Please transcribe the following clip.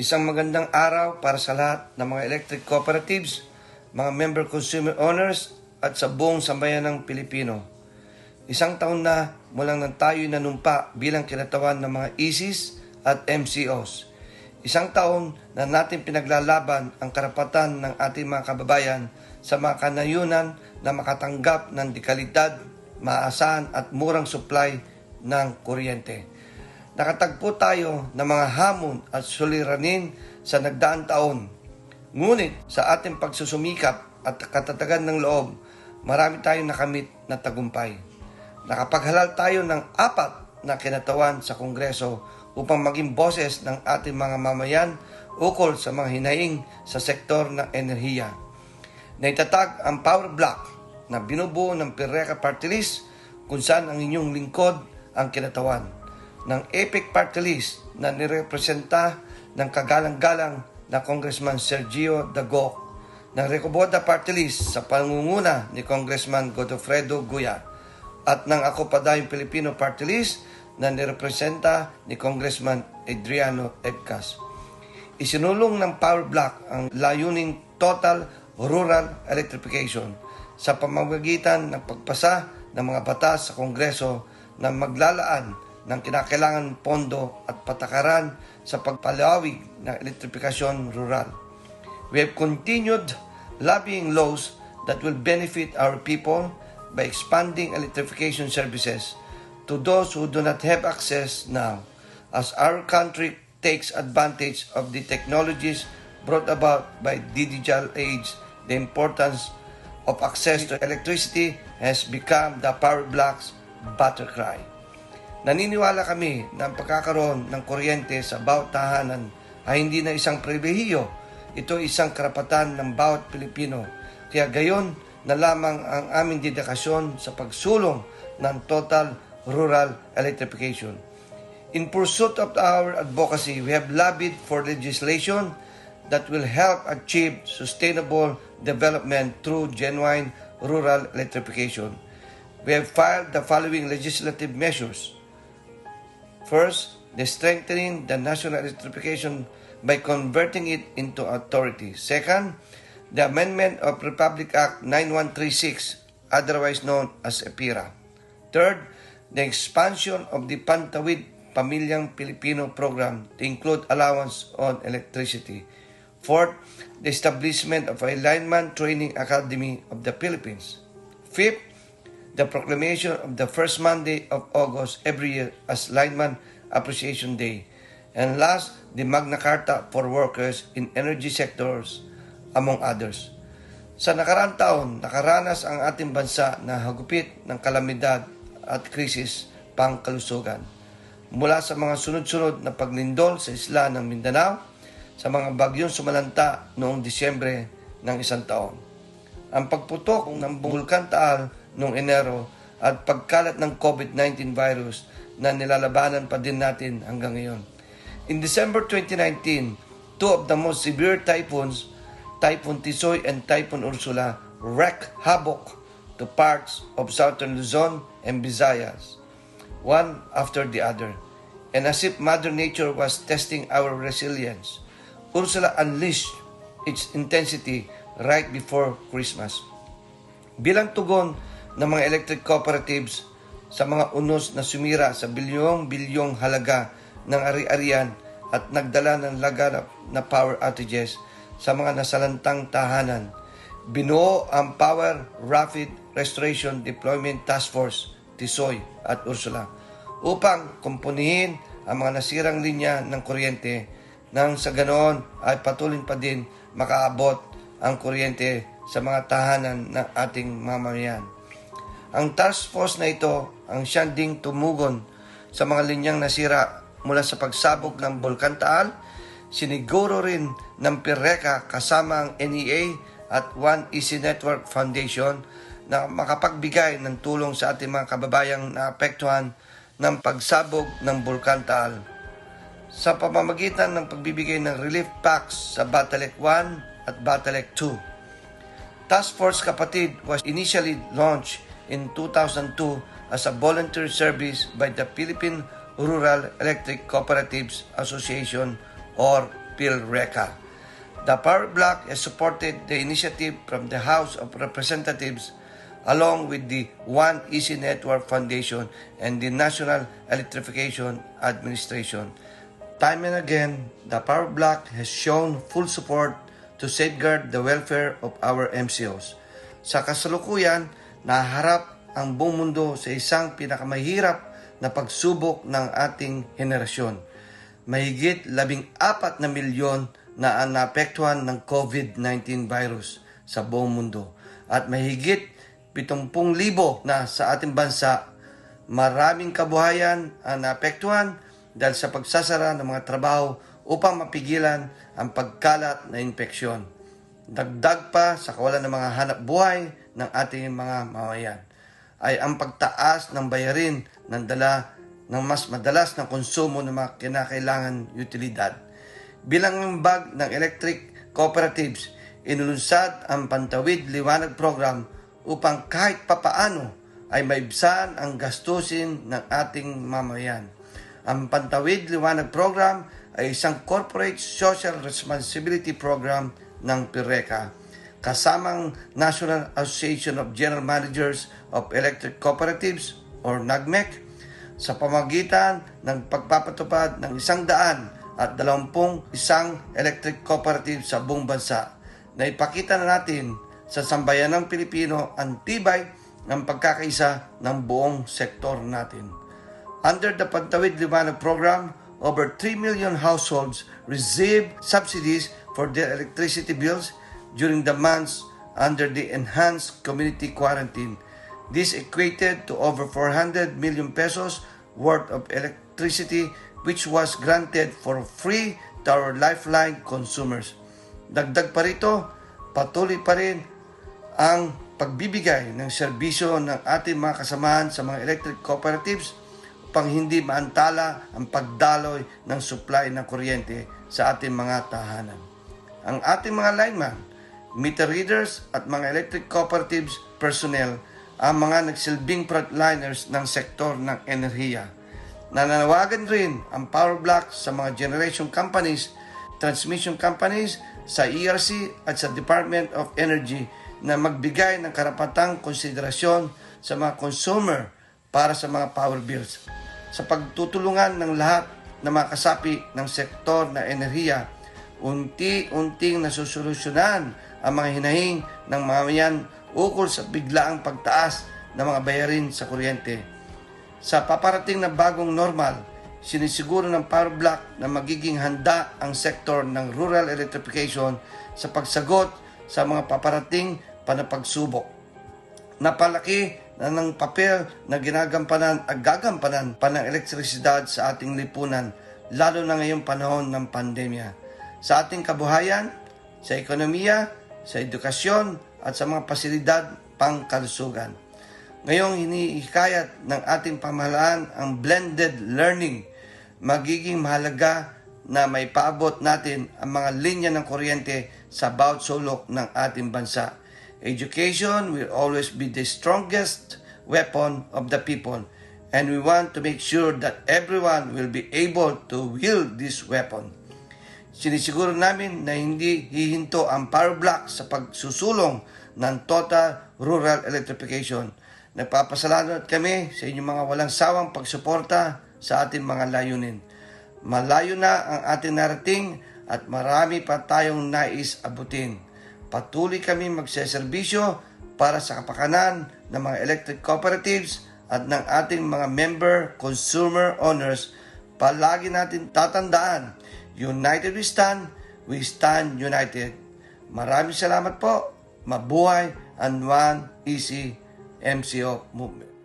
Isang magandang araw para sa lahat ng mga electric cooperatives, mga member consumer owners at sa buong sambayan ng Pilipino. Isang taon na mulang nang tayo'y nanumpa bilang kinatawan ng mga ECs at MCOs. Isang taon na natin pinaglalaban ang karapatan ng ating mga kababayan sa mga kanayunan na makatanggap ng dekalidad, maasahan at murang supply ng kuryente. Nakatagpo tayo ng mga hamon at suliranin sa nagdaang taon. Ngunit sa ating pagsusumikap at katatagan ng loob, marami tayong nakamit na tagumpay. Nakapaghalal tayo ng 4 na kinatawan sa Kongreso upang maging boses ng ating mga mamayan ukol sa mga hinaing sa sektor ng enerhiya. Naitatag ang Power Block na binubuo ng PIRRECA Party List kung saan ang inyong lingkod ang kinatawan, ng EPIC Party List na nirepresenta ng kagalang-galang na Congressman Sergio Dagoc, ng Recoboda Party List sa pangunguna ni Congressman Godofredo Guya, at ng Ako Padayong Pilipino Party List na nirepresenta ni Congressman Adriano Ebcas. Isinulong ng Power Block ang layuning total rural electrification sa pamamagitan ng pagpasa ng mga batas sa Kongreso na maglalaan ng kinakailangan pondo at patakaran sa pagpalawig ng elektrifikasyon rural. We have continued lobbying laws that will benefit our people by expanding electrification services to those who do not have access now, as our country takes advantage of the technologies brought about by the digital age. The importance of access to electricity has become the Power Block's battle cry. Naniniwala kami na ang pagkakaroon ng kuryente sa bawat tahanan ay hindi na isang pribilehiyo. Ito ay isang karapatan ng bawat Pilipino. Kaya gayon na lamang ang aming dedikasyon sa pagsulong ng total rural electrification. In pursuit of our advocacy, we have lobbied for legislation that will help achieve sustainable development through genuine rural electrification. We have filed the following legislative measures. First, the strengthening the national electrification by converting it into authority. Second, the amendment of Republic Act 9136, otherwise known as EPIRA. Third, the expansion of the Pantawid Pamilyang Pilipino program to include allowance on electricity. Fourth, the establishment of a Lineman Training Academy of the Philippines. Fifth, the proclamation of the first Monday of August every year as Lineman Appreciation Day. And last, the Magna Carta for workers in energy sectors, among others. Sa nakaraang taon, nakaranas ang ating bansa na hagupit ng kalamidad at krisis pangkalusugan. Mula sa mga sunod-sunod na paglindol sa isla ng Mindanao, sa mga bagyong sumalanta noong Disyembre ng isang taon. Ang pagputok ng Bulkan Taal noong Enero at pagkalat ng COVID-19 virus na nilalabanan pa din natin hanggang ngayon. In December 2019, 2 of the most severe typhoons, Typhoon Tisoy and Typhoon Ursula, wreaked havoc to parts of southern Luzon and Visayas, one after the other. And as if Mother Nature was testing our resilience, Ursula unleashed its intensity right before Christmas. Bilang tugon ng mga electric cooperatives sa mga unos na sumira sa bilyong-bilyong halaga ng ari-arian at nagdala ng laganap na power outages sa mga nasalantang tahanan, binuo ang Power Rapid Restoration Deployment Task Force, Tisoy at Ursula, upang kumpunihin ang mga nasirang linya ng kuryente nang sa ganoon ay patuloy pa din makaabot ang kuryente sa mga tahanan ng ating mamamayan. Ang task force na ito ang siyang ding tumugon sa mga linyang nasira mula sa pagsabog ng Bulkan Taal. Siniguro rin ng PIRRECA kasama ang NEA at One Easy Network Foundation na makapagbigay ng tulong sa ating mga kababayang naapektuhan ng pagsabog ng Bulkan Taal sa pamamagitan ng pagbibigay ng relief packs sa Batalek 1 at Batalek 2. Task Force Kapatid was initially launched in 2002 as a volunteer service by the Philippine Rural Electric Cooperatives Association or PhilReca. The Power Block has supported the initiative from the House of Representatives along with the One Easy Network Foundation and the National Electrification Administration. Time and again, the Power Block has shown full support to safeguard the welfare of our MCOs. Sa kasalukuyan, naharap ang buong mundo sa isang pinakamahirap na pagsubok ng ating henerasyon. Mahigit 14 na milyon na naapektuhan ng COVID-19 virus sa buong mundo at mahigit 70,000 na sa ating bansa. Maraming kabuhayan ang naapektuhan dahil sa pagsasara ng mga trabaho upang mapigilan ang pagkalat na infeksyon. Dagdag pa sa kawalan ng mga hanap buhay ng ating mga mamamayan ay ang pagtaas ng bayarin ng mas madalas na konsumo ng mga kinakailangan utilidad. Bilang ambag ng electric cooperatives, inulunsad ang Pantawid Liwanag Program upang kahit papaano ay maibsan ang gastusin ng ating mamamayan. Ang Pantawid Liwanag Program ay isang corporate social responsibility program ng PhilReca, kasamang National Association of General Managers of Electric Cooperatives or NAGMEC, sa pamagitan ng pagpapatupad ng 121 electric cooperative sa buong bansa na ipakita na natin sa sambayanang Pilipino ang tibay ng pagkakaisa ng buong sektor natin. Under the Pantawid Liwanag Program, over 3 million households received subsidies for their electricity bills during the months under the enhanced community quarantine. This equated to over 400 million pesos worth of electricity which was granted for free to our lifeline consumers. Dagdag pa rito, patuloy pa rin ang pagbibigay ng serbisyo ng ating mga kasamahan sa mga electric cooperatives upang hindi maantala ang pagdaloy ng supply ng kuryente sa ating mga tahanan. Ang ating mga lineman, meter readers at mga electric cooperatives personnel ang mga nagsilbing frontliners ng sektor ng enerhiya. Nananawagan rin ang Power Block sa mga generation companies, transmission companies, sa ERC at sa Department of Energy na magbigay ng karapatang konsiderasyon sa mga consumer para sa mga power bills. Sa pagtutulungan ng lahat ng mga kasapi ng sektor na enerhiya, unti-unting nasusolusyonan ang mga hinahing ng mamamayan ukol sa biglaang pagtaas ng mga bayarin sa kuryente. Sa paparating na bagong normal, sinisiguro ng Power Block na magiging handa ang sektor ng rural electrification sa pagsagot sa mga paparating panapagsubok. Napalaki na ng papel na gagampanan pa ng elektrisidad sa ating lipunan, lalo na ngayong panahon ng pandemya. Sa ating kabuhayan, sa ekonomiya, sa edukasyon, at sa mga pasilidad pangkalusugan. Ngayong hinihikayat ng ating pamahalaan ang blended learning, magiging mahalaga na may paabot natin ang mga linya ng kuryente sa bawat sulok ng ating bansa. Education will always be the strongest weapon of the people, and we want to make sure that everyone will be able to wield this weapon. Sinisiguro namin na hindi hihinto ang Power Block sa pagsusulong ng total rural electrification. Nagpapasalamat kami sa inyong mga walang sawang pagsuporta sa ating mga layunin. Malayo na ang ating narating at marami pa tayong nais abutin. Patuloy kami magseserbisyo para sa kapakanan ng mga electric cooperatives at ng ating mga member consumer owners. Palagi natin tatandaan, united we stand united. Maraming salamat po. Mabuhay ang One Easy MCO Movement.